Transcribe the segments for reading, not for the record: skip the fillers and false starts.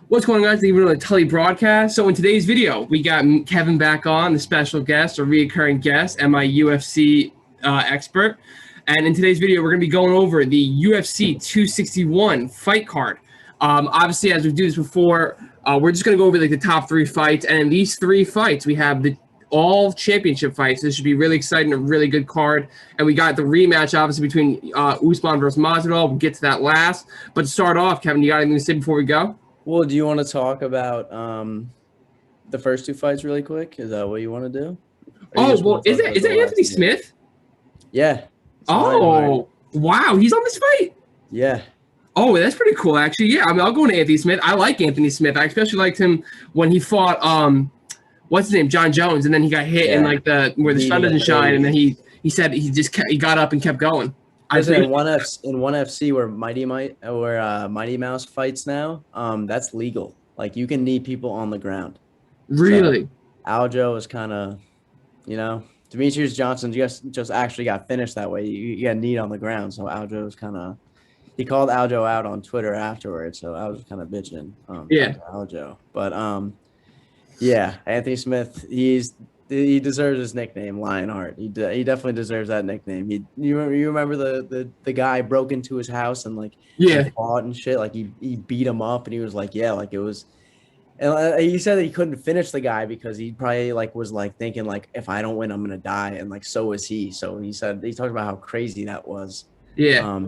What's going on, guys? Even on a telebroadcast. So in today's video, we got Kevin back on, the special guest or reoccurring guest, and my UFC expert. And in today's video, we're going to be going over the UFC 261 fight card. Obviously, as we do this before, we're just going to go over like the top three fights. And in these three fights, we have the all championship fights. This should be really exciting, a really good card. And we got the rematch, obviously, between Usman versus Majrido. We'll get to that last. But to start off, Kevin, you got anything to say before we go? Well, do you want to talk about the first two fights really quick? Is that what you want to do? Oh, well, is that Anthony Smith? Yeah. Oh, wow. He's on this fight? Yeah. Oh, that's pretty cool, actually. Yeah, I mean, I'll go into Anthony Smith. I like Anthony Smith. I especially liked him when he fought, what's his name, John Jones, and then he got hit in like where the sun doesn't shine, and then he said he got up and kept going. In one FC where Mighty Mouse fights now, that's legal. Like you can knee people on the ground. Really? So, Aljo is kind of, Demetrius Johnson just actually got finished that way. You got kneed on the ground, so Aljo was kind of. He called Aljo out on Twitter afterwards, so I was kind of bitching. Aljo, but yeah, Anthony Smith, he deserves his nickname, Lionheart. He definitely deserves that nickname. You remember the guy broke into his house and fought and shit. Like he beat him up and he was like, yeah, like it was. And he said that he couldn't finish the guy because he probably was thinking if I don't win, I'm gonna die, and so was he. So he talked about how crazy that was. Yeah.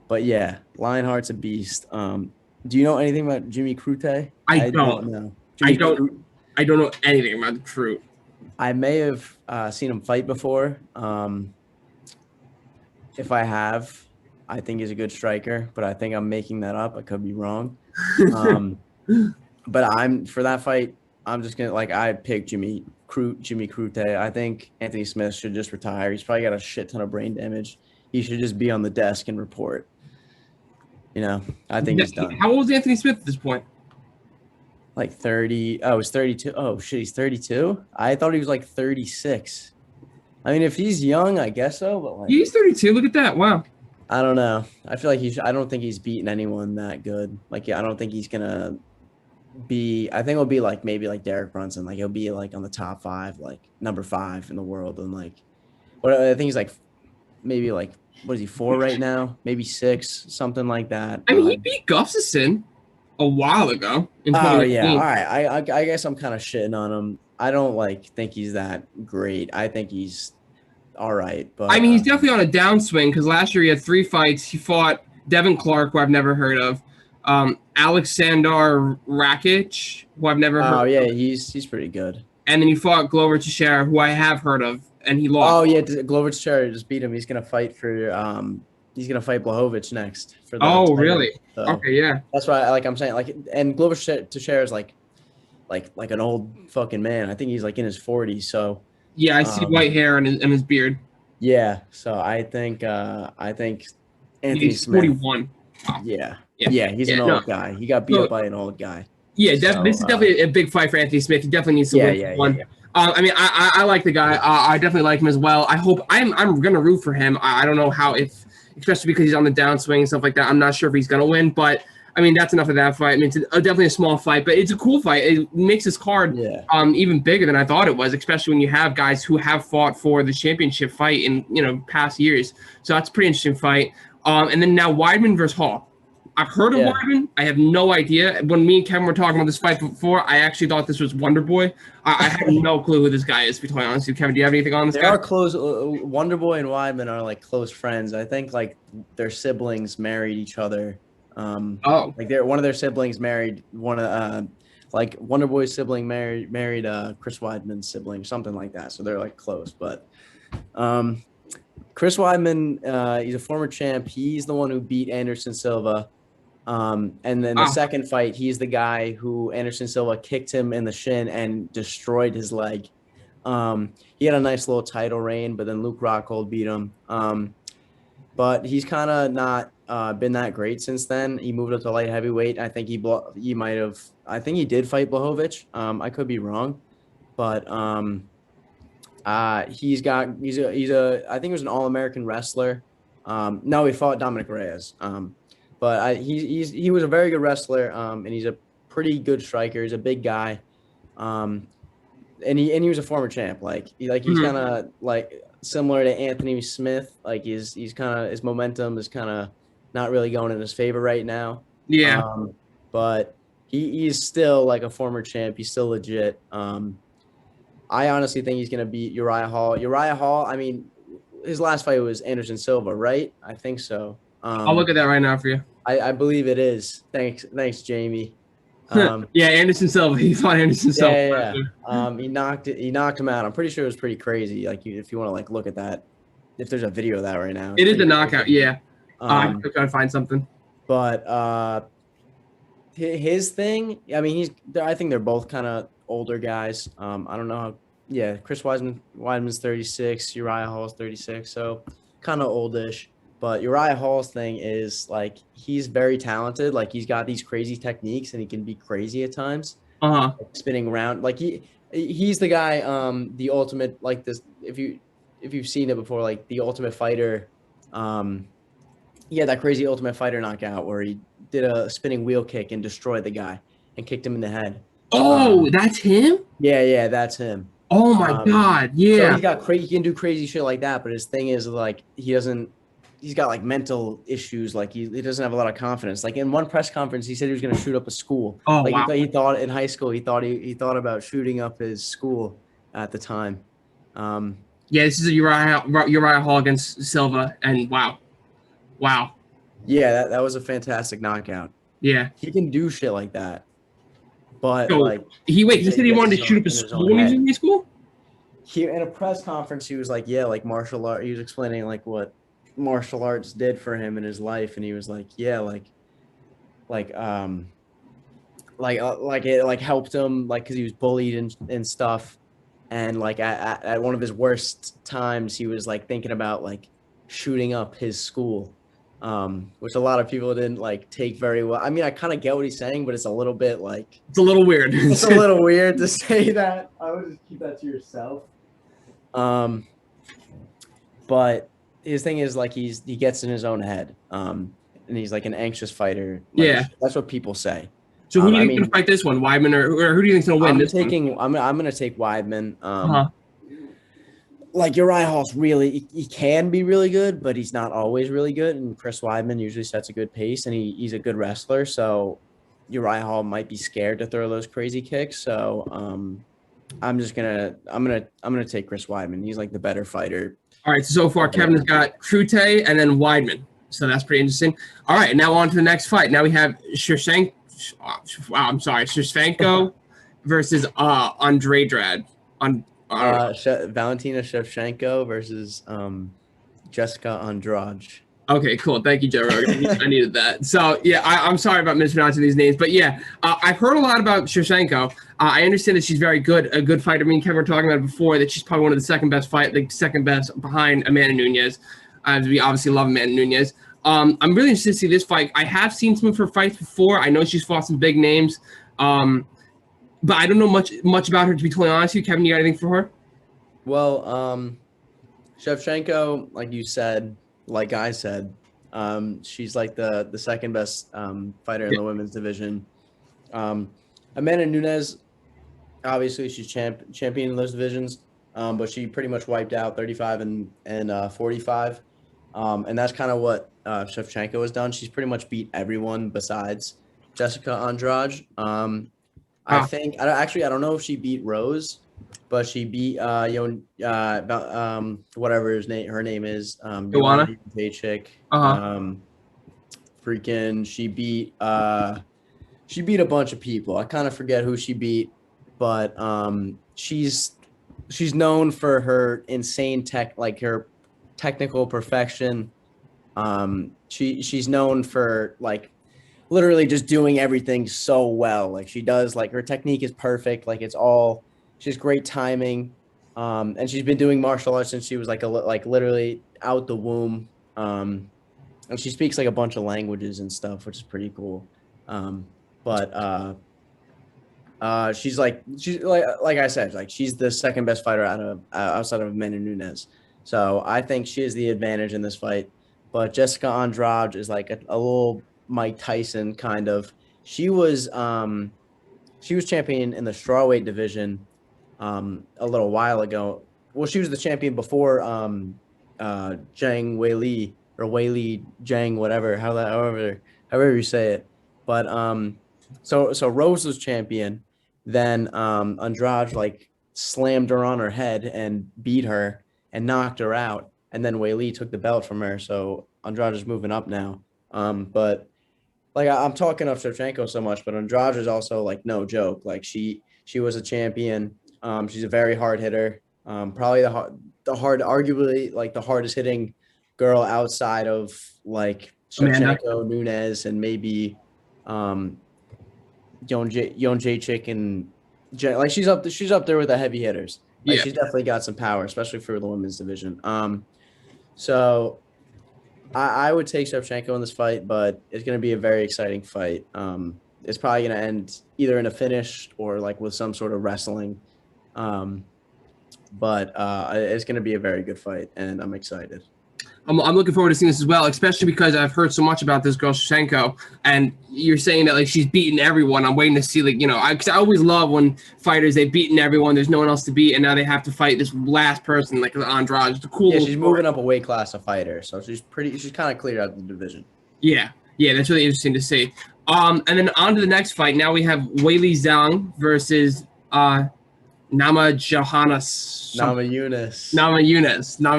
But yeah, Lionheart's a beast. Do you know anything about Jimmy Crute? I don't know. I don't know anything about the Crute. I may have seen him fight before. If I have, I think he's a good striker, but I think I'm making that up. I could be wrong. But for that fight, I'm just gonna I picked Jimmy Crute. I think Anthony Smith should just retire. He's probably got a shit ton of brain damage. He should just be on the desk and report. I think he's done. How old is Anthony Smith at this point? 30. Oh, he's 32. Oh, shit, he's 32? I thought he was 36. I mean, if he's young, I guess so, but he's 32. Look at that. Wow. I don't know. I feel I don't think he's beaten anyone that good. I don't think he's gonna be. I think it'll be maybe Derek Brunson. He'll be on the top 5, number 5 in the world, and what I think he's maybe what is he 4 right now? Maybe 6, something like that. I mean, he beat Gustafsson a while ago. Oh yeah, all right. I guess I'm kind of shitting on him. I don't think he's that great. I think he's all right, but I mean, he's definitely on a downswing because last year he had 3 fights. He fought Devin Clark, who I've never heard of, Alexander Rakic, who I've never heard of. Oh yeah, he's pretty good. And then he fought Glover Teixeira, who I have heard of, and he lost. Oh yeah, Glover Teixeira just beat him. He's gonna fight He's gonna fight Blachowicz next for the title. Really? So, okay, yeah. That's why I'm saying and Glover Teixeira is like an old fucking man. I think he's in his 40s. So yeah, I see white hair and his beard. Yeah, so I think Anthony he's Smith. 41. Wow. Yeah, he's an old guy. He got beat up by an old guy. Yeah, this is definitely a big fight for Anthony Smith. He definitely needs to win one. Yeah. I mean, I like the guy. I definitely like him as well. I hope I'm gonna root for him. I don't know how especially because he's on the downswing and stuff like that. I'm not sure if he's gonna win, but I mean that's enough of that fight. I mean, it's definitely a small fight, but it's a cool fight. It makes this card even bigger than I thought it was, especially when you have guys who have fought for the championship fight in past years. So that's a pretty interesting fight. And then now Weidman versus Hall. I've heard of Weidman. I have no idea. When me and Kevin were talking about this fight before, I actually thought this was Wonder Boy. I had no clue who this guy is, to be totally honest with you. Kevin, do you have anything on this guy? They are close. Wonder Boy and Weidman are close friends. I think their siblings married each other. One of their siblings married one of Wonder Boy's sibling married Chris Weidman's sibling, something like that. So they're close. But Chris Weidman, he's a former champ. He's the one who beat Anderson Silva. And then the second fight, he's the guy who Anderson Silva kicked him in the shin and destroyed his leg. He had a nice little title reign, but then Luke Rockhold beat him. But he's kind of not been that great since then. He moved up to light heavyweight. I think he might have. I think he did fight Blachowicz. I could be wrong, but he's a I think he was an All-American wrestler. No, he fought Dominick Reyes. But he was a very good wrestler, and he's a pretty good striker. He's a big guy. And he was a former champ. He's kind of like similar to Anthony Smith. Like he's kind of, his momentum is kind of not really going in his favor right now. Yeah. But he's still like a former champ. He's still legit. I honestly think he's gonna beat Uriah Hall. Uriah Hall, I mean, his last fight was Anderson Silva, right? I think so. I'll look at that right now for you. I believe it is. Thanks, Jamie. Yeah, Anderson Silva. He fought Anderson Silva. Yeah. He knocked him out. I'm pretty sure it was pretty crazy. Like if you want to like look at that, if there's a video of that right now, it is a knockout. Yeah. I'm trying to find something. But his thing, I mean, I think they're both kind of older guys. I don't know how. Yeah, Chris Weidman's 36, Uriah Hall's 36, so kind of oldish. But Uriah Hall's thing is like he's very talented. Like he's got these crazy techniques and he can be crazy at times. Like spinning around. Like he's the guy. The ultimate, like this. If you've seen it before, like the Ultimate Fighter. That crazy Ultimate Fighter knockout where he did a spinning wheel kick and destroyed the guy and kicked him in the head. Oh, that's him? Yeah, that's him. Oh my God, yeah. So he can do crazy shit like that, but his thing is like he's got like mental issues, like he doesn't have a lot of confidence. Like in one press conference, he said he was going to shoot up a school. Oh, like wow. He thought in high school, he thought about shooting up his school at the time. This is a Uriah Hall against Silva, and wow. Yeah, that was a fantastic knockout. Yeah, he can do shit like that. But he said he wanted to shoot up a school when he was in high school? In a press conference, he was like, like martial art. He was explaining like what martial arts did for him in his life, and he was like, it helped him because he was bullied and stuff, and like at one of his worst times, he was like thinking about like shooting up his school. Which a lot of people didn't like take very well. I mean, I kind of get what he's saying, but it's a little bit like it's a little weird. It's a little weird to say that. I would just keep that to yourself. But his thing is like he gets in his own head. And he's like an anxious fighter. That's what people say. So who do you think can fight this one, Weidman or who do you think's gonna win? I'm gonna take Weidman. Like Uriah Hall's he can be really good, but he's not always really good. And Chris Weidman usually sets a good pace, and he's a good wrestler. So Uriah Hall might be scared to throw those crazy kicks. So I'm gonna take Chris Weidman. He's like the better fighter. All right. So far, Kevin has got Crute and then Weidman. So that's pretty interesting. All right. Now on to the next fight. Now we have Shevchenko versus Andrade. Valentina Shevchenko versus Jessica Andrade. Okay, cool. Thank you, Joe Rogan. I needed that. So, I'm sorry about mispronouncing these names. But, I've heard a lot about Shevchenko. I understand that she's a good fighter. Me and Kevin were talking about it before, that she's probably one of the second best behind Amanda Nunes. We obviously love Amanda Nunes. I'm really interested to see this fight. I have seen some of her fights before. I know she's fought some big names. But I don't know much about her, to be totally honest with you. Kevin, you got anything for her? Well, Shevchenko, like you said, like I said, she's like the second best fighter in the women's division. Amanda Nunes, obviously she's champion in those divisions, but she pretty much wiped out 35 and 45. And that's kind of what Shevchenko has done. She's pretty much beat everyone besides Jessica Andrade. I think I don't know if she beat Rose, but she beat whatever her name is. Joanna Paycheck. She beat a bunch of people. I kind of forget who she beat, but she's known for her insane her technical perfection. She's known for like literally just doing everything so well. Like she does, like her technique is perfect. Like she has great timing. And she's been doing martial arts since she was like literally out the womb. And she speaks like a bunch of languages and stuff, which is pretty cool. But she's like I said, like she's the second best fighter outside of Amanda Nunes. So I think she has the advantage in this fight. But Jessica Andrade is like a little Mike Tyson kind of. She was she was champion in the strawweight division a little while ago. Well, she was the champion before Zhang Weili or Weili Zhang, whatever, however you say it. But so Rose was champion. Then Andrade like slammed her on her head and beat her and knocked her out. And then Weili took the belt from her. So Andrade is moving up now. But like I'm talking of Shevchenko so much, but Andrade is also like no joke. Like she was a champion. She's a very hard hitter. Probably arguably like the hardest hitting girl outside of like Shevchenko, Nunes, and maybe Jędrzejczyk and like she's up there with the heavy hitters. Like, she's definitely got some power, especially for the women's division. So I would take Shevchenko in this fight, but it's going to be a very exciting fight. It's probably going to end either in a finish or like with some sort of wrestling. But it's going to be a very good fight, and I'm excited. I'm looking forward to seeing this as well, especially because I've heard so much about this girl Shevchenko, and you're saying that like she's beaten everyone. I'm waiting to see like I always love when fighters they've beaten everyone. There's no one else to beat, and now they have to fight this last person like Andrade. It's a cool. Yeah, she's moving up a weight class of fighter, so she's kind of cleared out the division. Yeah, that's really interesting to see. And then on to the next fight. Now we have Weili Zhang versus Nama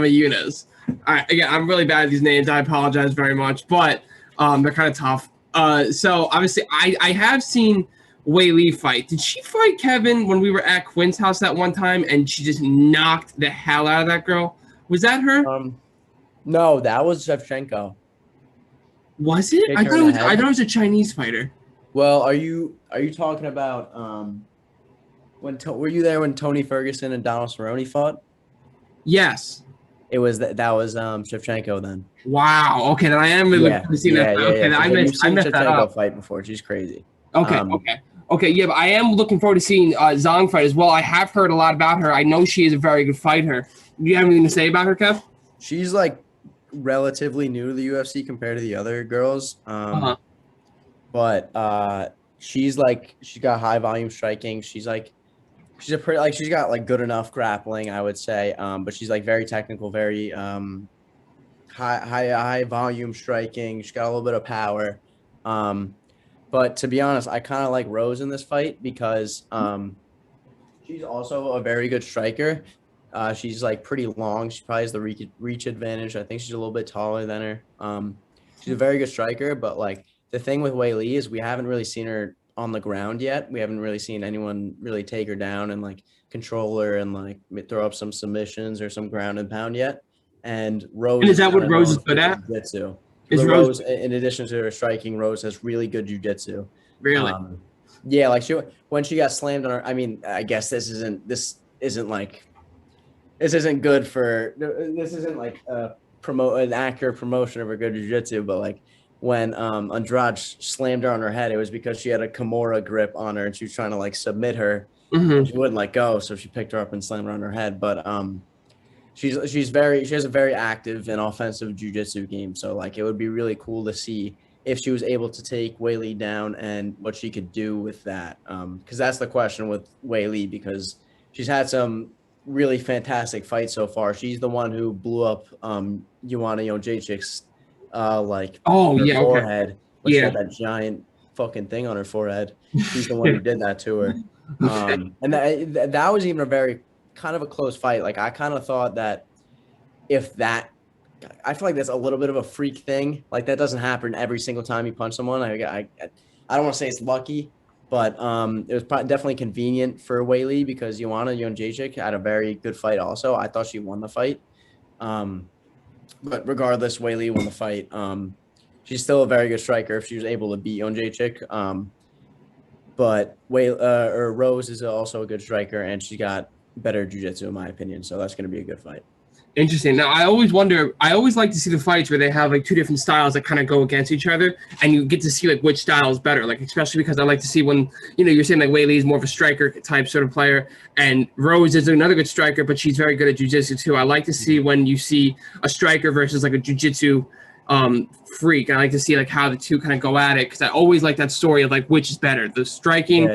Yunus. Again, I'm really bad at these names. I apologize very much, but they're kind of tough. So obviously, I have seen Weili fight. Did she fight Kevin when we were at Quinn's house that one time, and she just knocked the hell out of that girl? Was that her? No, that was Shevchenko. Was it? I thought it was a Chinese fighter. Well, are you talking about were you there when Tony Ferguson and Donald Cerrone fought? Yes. It was that was Shevchenko then. Wow. Okay, then I am really looking to see that. Okay, I messed that up. Fight before. She's crazy. Okay. Yeah, but I am looking forward to seeing Zhang fight as well. I have heard a lot about her. I know she is a very good fighter. Do you have anything to say about her, Kev? She's like relatively new to the UFC compared to the other girls. But she's got high volume striking. She's got like good enough grappling, I would say. But she's like very technical, very high volume striking. She's got a little bit of power. But to be honest, I kind of like Rose in this fight because she's also a very good striker. She's like pretty long. She probably has the reach advantage. I think she's a little bit taller than her. She's a very good striker, but like the thing with Weili is we haven't really seen her on the ground yet. We haven't really seen anyone really take her down and like control her and like throw up some submissions or some ground and pound yet. And Rose. And is that what Rose is good at? Jiu-jitsu. Rose, in addition to her striking, Rose has really good jiu-jitsu. Really? Yeah, like when she got slammed on her. I mean, I guess this isn't good for. This isn't like an accurate promotion of her good jiu-jitsu, but like when Andrade slammed her on her head, it was because she had a Kamara grip on her and she was trying to like submit her. She wouldn't let go, so she picked her up and slammed her on her head. But she has a very active and offensive jiu-jitsu game. So like it would be really cool to see if she was able to take Weili down and what she could do with that. Because that's the question with Weili, because she's had some really fantastic fights so far. She's the one who blew up Joanna Jędrzejczyk's forehead. She had that giant fucking thing on her forehead. She's the one who did that to her. And that was even a very kind of a close fight. Like I kind of thought that I feel like that's a little bit of a freak thing. Like that doesn't happen every single time you punch someone. I don't want to say it's lucky, but it was definitely convenient for Weili because Joanna Jędrzejczyk had a very good fight also. I thought she won the fight. But regardless, Weili won the fight. She's still a very good striker if she was able to beat Jędrzejczyk. But Rose is also a good striker, and she got better jiu-jitsu in my opinion. So that's going to be a good fight. Interesting. Now, I always like to see the fights where they have like two different styles that kind of go against each other, and you get to see like which style is better. Like especially because I like to see when you're saying like Weili is more of a striker type sort of player, and Rose is another good striker, but she's very good at jiu-jitsu too. I like to see when you see a striker versus like a jiu-jitsu freak. I like to see like how the two kind of go at it because I always like that story of like which is better, the striking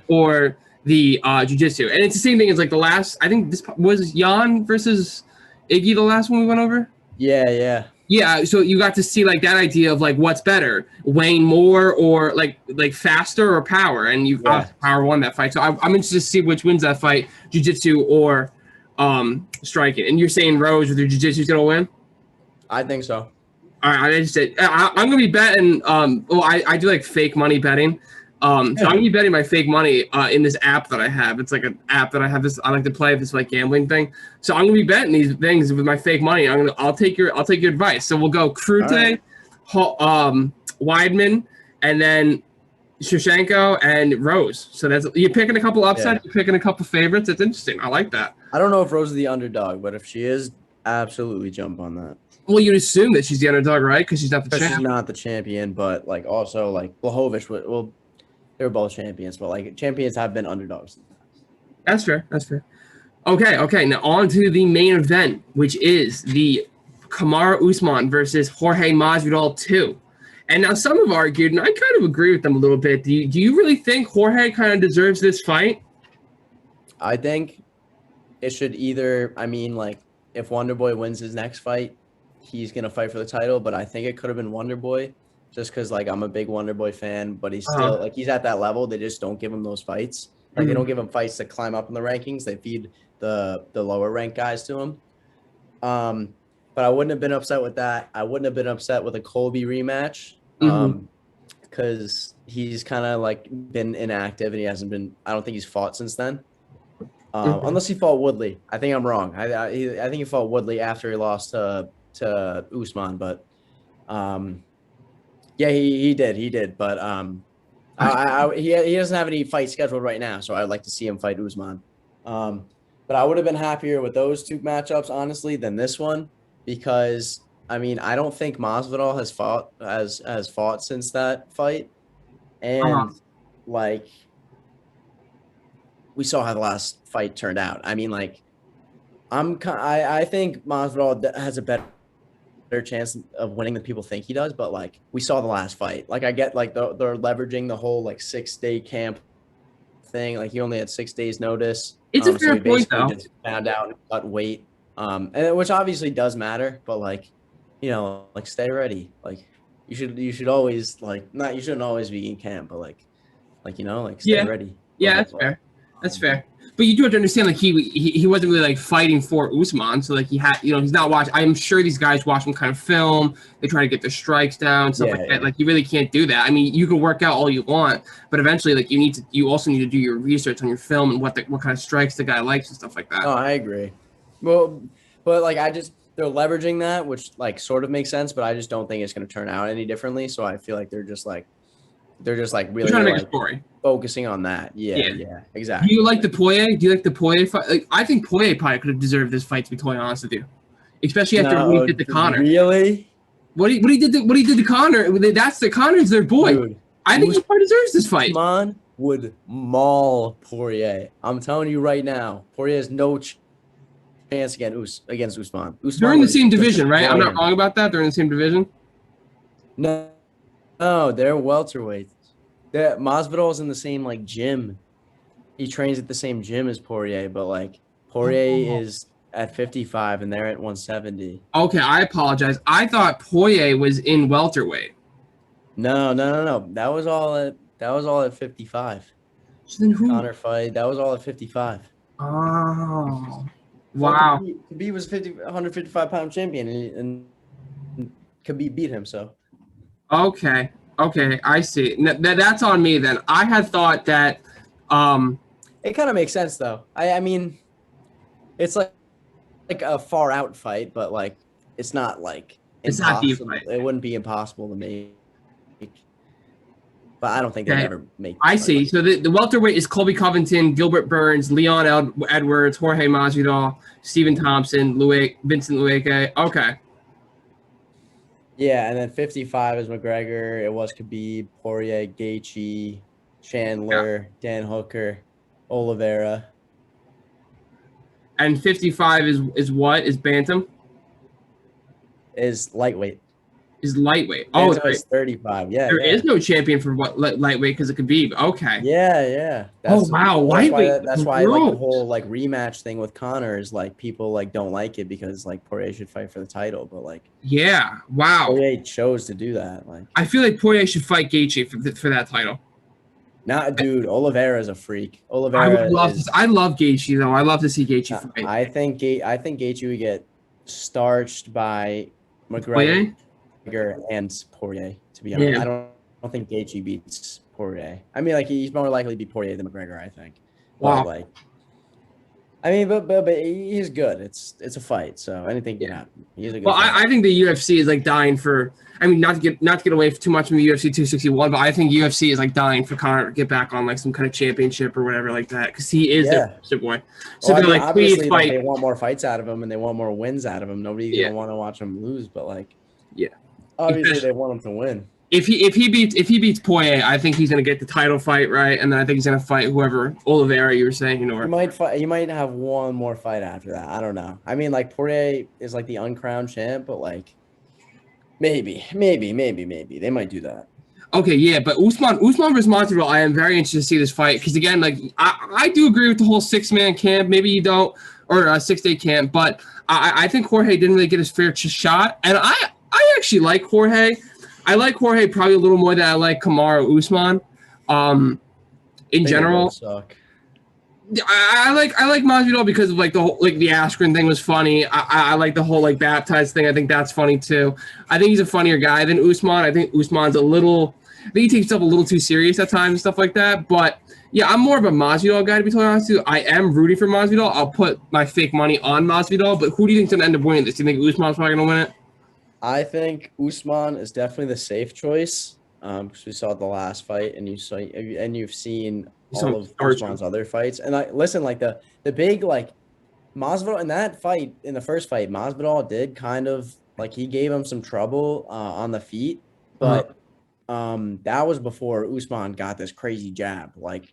or the jiu-jitsu. And it's the same thing as like the last. I think this was Jan versus Iggy, the last one we went over. Yeah, so you got to see like that idea of like what's better, weighing more or like faster or power, and you power won that fight. So I'm interested to see which wins that fight, jiu-jitsu or striking. And you're saying Rose with your jiu-jitsu is gonna win? I think so. All right, I'm gonna be betting. Well, I do like fake money betting. So I'm gonna be betting my fake money in this app that I have. It's like an app that I have. I like to play this like gambling thing. So I'm gonna be betting these things with my fake money. I'll take your advice. So we'll go Krute, Weidman, and then Shevchenko and Rose. So you're picking a couple upsets. You're picking a couple favorites. It's interesting. I like that. I don't know if Rose is the underdog, but if she is, absolutely jump on that. Well, you'd assume that she's the underdog, right? Because she's not the champion. She's not the champion, but like also like Blachowicz. Well, they were both champions, but like champions have been underdogs. That's fair. Okay. Now on to the main event, which is the Kamara Usman versus Jorge Masvidal 2. And now some have argued, and I kind of agree with them a little bit. Do you really think Jorge kind of deserves this fight? I think it should either. I mean, like if Wonderboy wins his next fight, he's gonna fight for the title. But I think it could have been Wonderboy. Just because, like, I'm a big Wonderboy fan, but he's still, like, he's at that level. They just don't give him those fights. Like, they don't give him fights to climb up in the rankings. They feed the lower ranked guys to him. But I wouldn't have been upset with that. I wouldn't have been upset with a Colby rematch because he's kind of, like, been inactive and he hasn't been – I don't think he's fought since then. Unless he fought Woodley. I think I'm wrong. I think he fought Woodley after he lost to Usman, but yeah, he did, but he doesn't have any fights scheduled right now, so I'd like to see him fight Usman. But I would have been happier with those two matchups, honestly, than this one, because I mean I don't think Masvidal has fought since that fight, and like we saw how the last fight turned out. I mean, like I think Masvidal has a better chance of winning than people think he does, but like we saw the last fight. Like I get like they're leveraging the whole like 6-day camp thing. Like he only had 6 days notice. It's a fair point though. Just found out and cut weight, and which obviously does matter. But like, you know, like stay ready. Like you should always like not you shouldn't always be in camp, but like you know like stay ready. Yeah, that's fair. That's fair. But you do have to understand, like he wasn't really like fighting for Usman, so like he had, you know, he's not watching. I'm sure these guys watch some kind of film. They try to get their strikes down, stuff like that. Like you really can't do that. I mean, you can work out all you want, but eventually, like you also need to do your research on your film and what kind of strikes the guy likes and stuff like that. Oh, I agree. Well, but like they're leveraging that, which like sort of makes sense, but I just don't think it's going to turn out any differently. So I feel like they're just like really trying to make a story. Focusing on that. Yeah, exactly. Do you like the Poirier? Do you like the Poirier fight? Like, I think Poirier probably could have deserved this fight, to be totally honest with you. Especially after what he did to Conor. Really? What he did to Conor, Conor's their boy. Dude, I think he probably deserves this fight. Usman would maul Poirier. I'm telling you right now, Poirier has no chance against Usman. They're in the same division, right? I'm not wrong about that. They're in the same division. No, they're welterweights. Masvidal's in the same like gym. He trains at the same gym as Poirier, but like Poirier is at 55 and they're at 170. Okay, I apologize. I thought Poirier was in welterweight. No. That was all at 55. So then who? Conor fight. That was all at 55. Oh, wow. Khabib was 155-pound champion and Khabib beat him. So. Okay, I see. That's on me then. I had thought that. It kind of makes sense though. I mean, it's like a far out fight, but like it's not like it's not deep fight. It wouldn't be impossible to make. But I don't think they'd ever make. I see. So the welterweight is Colby Covington, Gilbert Burns, Leon Edwards, Jorge Masvidal, Stephen Thompson, Vincent Luque. Okay. Yeah, and then 55 is McGregor. It was Khabib, Poirier, Gaethje, Chandler, Dan Hooker, Oliveira. And 55 is what? Is bantam? Is lightweight. Is lightweight. Enzo is 35. Yeah, there is no champion for what lightweight because it could be. Okay. Yeah. Wow, lightweight. That's why like the whole like rematch thing with Conor is like people like don't like it because like Poirier should fight for the title, but like wow. Poirier chose to do that. Like I feel like Poirier should fight Gaethje for that title. Dude, Oliveira is a freak. I love Gaethje though. I love to see Gaethje fight. I think Gaethje would get starched by McGregor and Poirier. To be honest, I don't think Gaethje beats Poirier. I mean, like he's more likely to beat Poirier than McGregor. I think. Wow. But, like, I mean, but he's good. It's a fight, so anything can happen. He's a good. Well, I think the UFC is like dying for. I mean, not to get away too much from the UFC 261, but I think UFC is like dying for Conor to get back on like some kind of championship or whatever like that because he is their boy. So they're like, please fight. They want more fights out of him and they want more wins out of him. Nobody's gonna want to watch him lose, but like, obviously they want him to win. If he beats Poirier, I think he's gonna get the title fight, right? And then I think he's gonna fight whoever Oliveira you were saying, you know. He might have one more fight after that. I don't know. I mean, like Poirier is like the uncrowned champ, but like maybe they might do that. Okay, yeah, but Usman versus Masvidal, I am very interested to see this fight because again, like I do agree with the whole 6-man camp. Maybe you don't, or 6-day camp, but I think Jorge didn't really get his fair shot, and I actually like Jorge. I like Jorge probably a little more than I like Kamara Usman. In general, I like Majrido because of like the whole like the Askren thing was funny. I like the whole like baptized thing. I think that's funny too. I think he's a funnier guy than Usman. I think Usman's I think he takes himself a little too serious at times and stuff like that. But yeah, I'm more of a Masvidal guy to be totally honest with you. I am rooting for Masvidal. I'll put my fake money on Masvidal. But who do you think's gonna end up winning this? Do you think Usman's probably gonna win it? I think Usman is definitely the safe choice because we saw the last fight, and you've seen all of Usman's other fights. And like the big like Masvidal in that fight, in the first fight, Masvidal did kind of like he gave him some trouble on the feet, but that was before Usman got this crazy jab. Like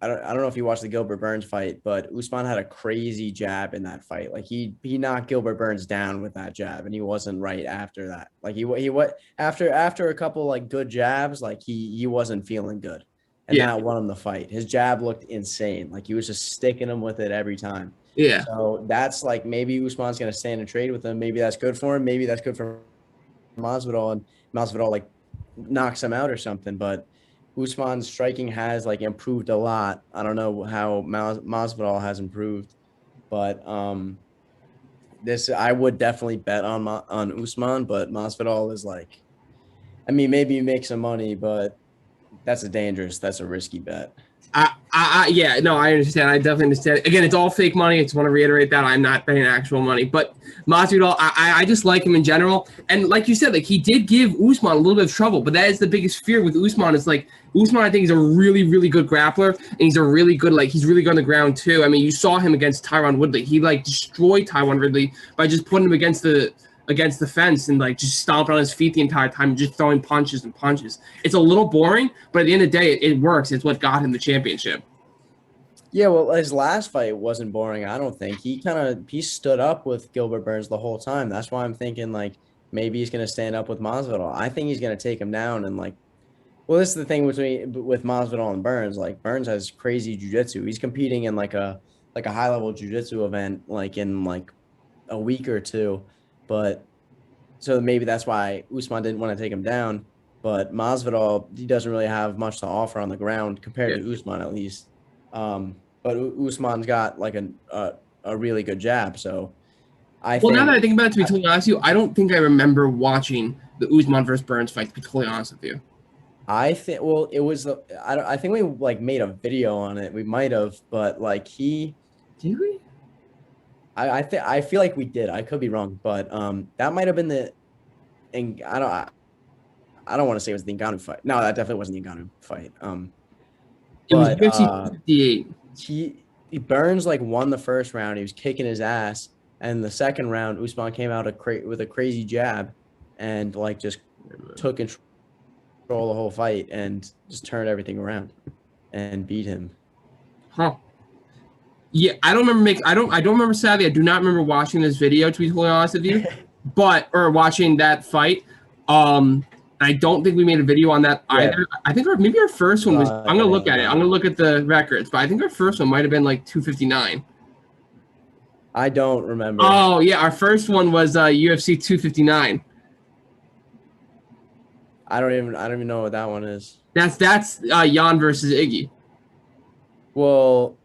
I don't know if you watched the Gilbert Burns fight, but Usman had a crazy jab in that fight. Like he knocked Gilbert Burns down with that jab, and he wasn't right after that. Like after a couple like good jabs, like he wasn't feeling good, and that won him the fight. His jab looked insane. Like he was just sticking him with it every time. Yeah. So that's like maybe Usman's gonna stand and trade with him. Maybe that's good for him. Maybe that's good for Masvidal, and Masvidal like knocks him out or something. But Usman's striking has like improved a lot. I don't know how Masvidal has improved, but I would definitely bet on Usman. But Masvidal is like, I mean, maybe you make some money, but that's a risky bet. Yeah, no, I understand. I definitely understand. Again, it's all fake money. I just want to reiterate that I'm not betting actual money. But Masvidal, I just like him in general. And like you said, like he did give Usman a little bit of trouble. But that is the biggest fear with Usman is like Usman, I think he's a really, really good grappler. And he's a really good, like he's really good on the ground too. I mean, you saw him against Tyron Woodley. He like destroyed Tyron Woodley by just putting him against the fence and like just stomping on his feet the entire time, just throwing punches and punches. It's a little boring, but at the end of the day, it works. It's what got him the championship. Yeah, well, his last fight wasn't boring, I don't think. He stood up with Gilbert Burns the whole time. That's why I'm thinking like maybe he's gonna stand up with Masvidal. I think he's gonna take him down and like. Well, this is the thing with Masvidal and Burns. Like Burns has crazy jiu-jitsu. He's competing in like a high-level jiu-jitsu event like in like a week or two. But so maybe that's why Usman didn't want to take him down. But Masvidal, he doesn't really have much to offer on the ground compared to Usman at least. But Usman's got like a really good jab. So now that I think about it, to be totally honest with you, I don't think I remember watching the Usman versus Burns fight, to be totally honest with you. I think it was I think we like made a video on it. We might have, but like did we? I feel like we did. I could be wrong, but that might have been I don't want to say it was the Ngannou fight. No, that definitely wasn't the Ngannou fight. It was UFC 58. Burns like won the first round. He was kicking his ass, and the second round, Usman came out with a crazy jab, and like just took control the whole fight and just turned everything around and beat him. Huh. Yeah, I don't remember sadly. I do not remember watching this video, to be totally honest with you, or watching that fight. I don't think we made a video on that either. I think maybe our first one was. I'm gonna look at it. I'm gonna look at the records, but I think our first one might have been like 259. I don't remember. Oh yeah, our first one was UFC 259. I don't even know what that one is. That's Jan versus Iggy. Well,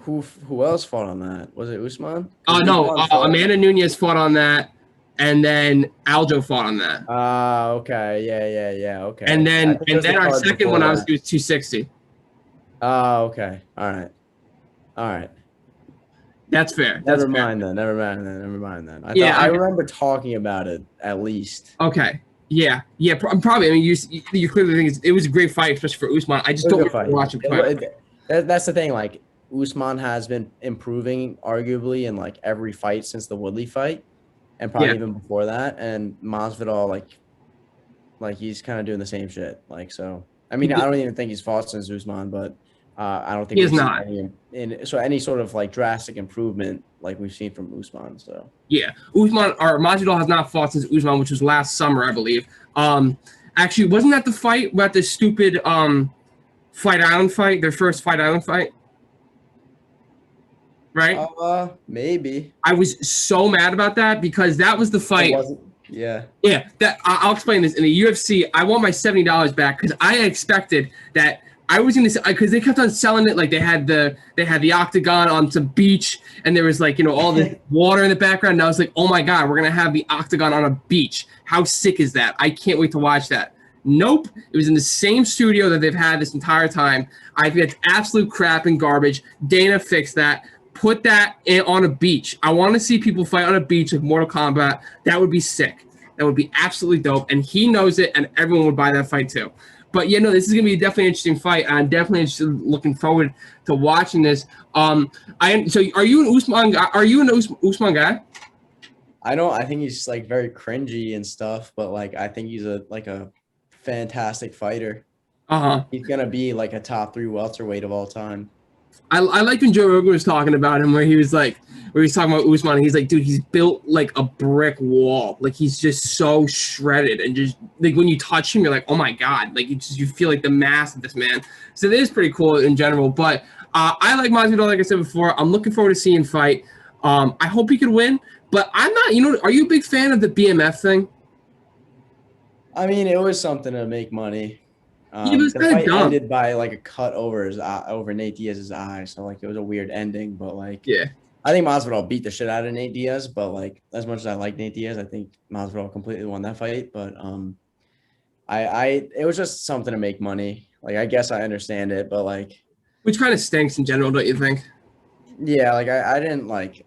who else fought on that? Was it Usman? No, Amanda Nunes fought on that, and then Aljo fought on that. Okay, yeah, okay. And then our second one, was 260. Okay, all right. That's fair. Never mind then. I remember talking about it at least. Okay. Yeah. Probably. I mean, you clearly think it was a great fight, especially for Usman. I just don't watch him fight. That's the thing. Like, Usman has been improving arguably in like every fight since the Woodley fight, and probably even before that. And Masvidal, like he's kind of doing the same shit. Like, so I mean, I don't even think he's fought since Usman, but I don't think he's not any sort of like drastic improvement like we've seen from Usman. So yeah, Usman or Majrido has not fought since Usman, which was last summer, I believe. Actually, wasn't that the fight about the stupid Fight Island fight? Their first Fight Island fight, right? Maybe. I was so mad about that because that was the fight. Yeah. That I'll explain this. In the UFC, I want my $70 back because I expected that. I was gonna say because they kept on selling it like they had the octagon on some beach and there was like all the water in the background and I was like, oh my god, we're gonna have the octagon on a beach. How sick is that? I can't wait to watch that. Nope, it was in the same studio that they've had this entire time. I think it's absolute crap and garbage. Dana fixed that. Put that on a beach. I want to see people fight on a beach like Mortal Kombat. That would be sick. That would be absolutely dope. And he knows it, and everyone would buy that fight too. But this is gonna be definitely an interesting fight. I'm definitely looking forward to watching this. So are you an Usman guy? Are you an Usman guy? I think he's like very cringy and stuff, but like I think he's a fantastic fighter. He's gonna be like a top 3 welterweight of all time. I like when Joe Rogan was talking about him, where he was talking about Usman. And he's like, dude, he's built like a brick wall. Like he's just so shredded, and just like when you touch him, you're like, oh my god, like you feel like the mass of this man. So it is pretty cool in general. But I like Masvidal, like I said before. I'm looking forward to seeing him fight. I hope he could win, but I'm not. Are you a big fan of the BMF thing? I mean, it was something to make money. The fight ended by like a cut over Nate Diaz's eye, so like it was a weird ending. But like, I think Masvidal beat the shit out of Nate Diaz. But like, as much as I like Nate Diaz, I think Masvidal completely won that fight. But it was just something to make money. Like, I guess I understand it, but like, which kind of stinks in general, don't you think? Yeah, like I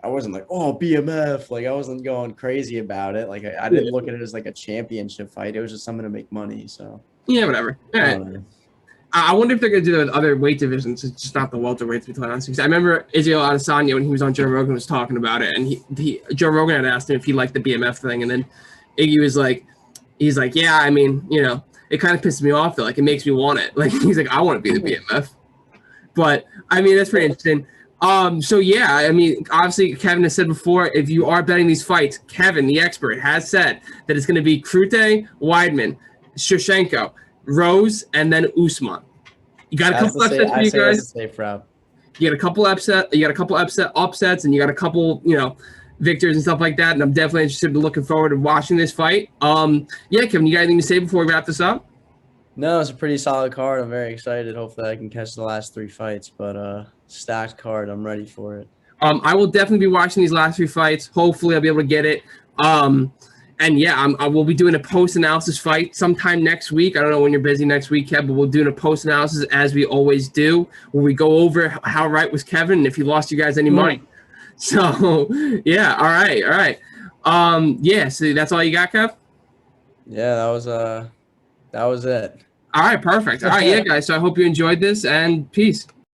wasn't like, oh, BMF. Like, I wasn't going crazy about it. Like, I didn't look at it as like a championship fight. It was just something to make money. So yeah, whatever. All right. I wonder if they're gonna do that with other weight divisions. It's just not the welterweights, to be totally honest. Because I remember Israel Adesanya when he was on Joe Rogan was talking about it, and Joe Rogan had asked him if he liked the BMF thing, and then Iggy was like, he's like, yeah, I mean, it kind of pisses me off though. Like, it makes me want it. Like, he's like, I want to be the BMF. But I mean, that's pretty interesting. So yeah, I mean, obviously Kevin has said before, if you are betting these fights, Kevin, the expert, has said that it's going to be Crute, Weidman, Shevchenko, Rose, and then Usman. You got a couple upsets for you guys. Safe route. You got a couple upsets, and you got a couple, victors and stuff like that. And I'm definitely interested in looking forward to watching this fight. Yeah, Kevin, you got anything to say before we wrap this up? No, it's a pretty solid card. I'm very excited. Hopefully I can catch the last 3 fights, but stacked card. I'm ready for it. I will definitely be watching these last 3 fights. Hopefully I'll be able to get it. And yeah, I will be doing a post-analysis fight sometime next week. I don't know when you're busy next week, Kev, but we'll do a post-analysis as we always do, where we go over how right was Kevin and if he lost you guys any money. So yeah, all right. Yeah, so that's all you got, Kev? Yeah, that was it. All right, perfect. All right, yeah, guys. So I hope you enjoyed this, and peace.